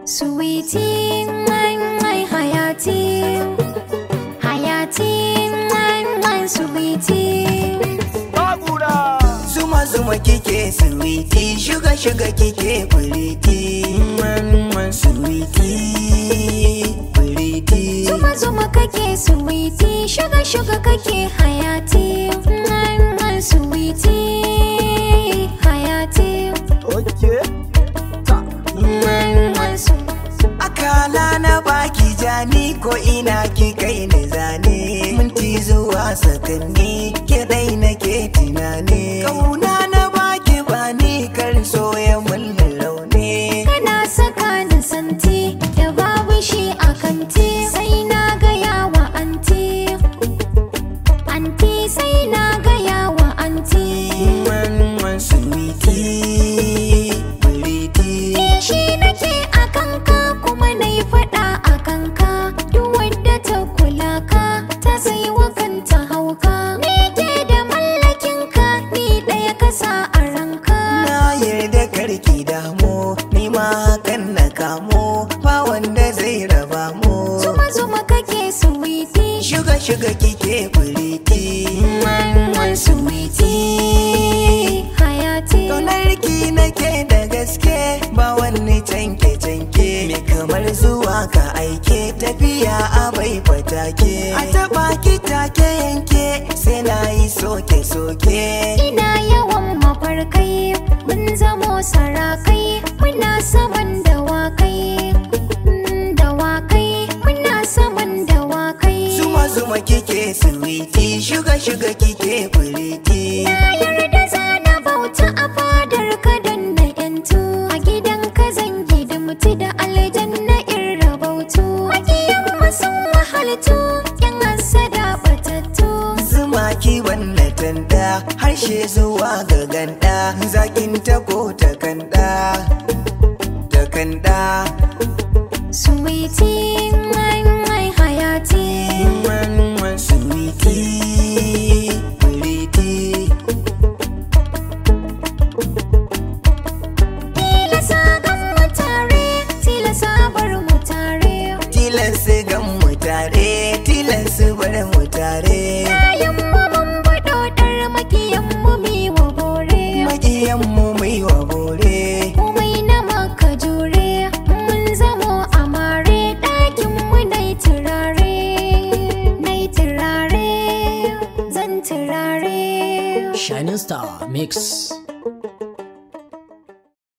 Sweetie, my hayati, hayati, my sweetie. Zuma Zuma kike sweetie, sugar kike pretty, sweetie, pretty. Zuma Zuma kake sweetie, sugar kake hayati, my sweetie, hayati. Okay. Akala na baki jani ko ina ki kai ni zane, minti zuwa sakanni ke dai nake tunani. Kauna na baki bani kar soya mun launi. Kana saka ni santi da babu shi a kanti, sai na gaya wa anti, anti sai na gaya wa anti. Sweetie, pretty. Shi nake a kanka kuma na yi faɗa a kanka, duk wadda ta kula ka ta sai wa kanta hauka. Ni ke da mallakin ka, ni ɗaya ka sa a ranka. Na yarda karki damu, ni ma hakan na kamo, ba wanda zai raba mu. Zuma Zuma kake sweetie, Sugar kike pretty, sweetie, hayati. Ƙaunarki nake da gaske, ba wani canke-canke. Me kamar zuwa ka aike, tafiya a bai fatake. A taɓa ki take yanke, sai na yi soke-soke. Ina yawan mafarkai, mun zamo sarakai, muna saman dawakai, dawakai, muna saman dawakai. Zuma Zuma kike sweetie, sugar kike pretty. Na yarda zana bauta a fadar ka don na yantu, a gidan ka zan hidimtu da aljanna in rabautu. Makiyan mu sun wahaltu, yan hasada batattu. Zuma ki wannan tanda, harshe zuwa ga ganda, zakin ta ko ta kanda, ta kanda. Sweetie, my hayati. Sweetie, pretty. Tilasa gan mu tare, tilasa bar mu tare. Tilas gan mu tare, tilas bar mu tare. Kayan mu mun faɗo ɗar makiyan mu mi wa bore. Makiyan mu mai wa bore. Komai na maka jure, mun zamo amare. Ɗakin mu nai turare, nai turare, zan turare. Shining Star Mix.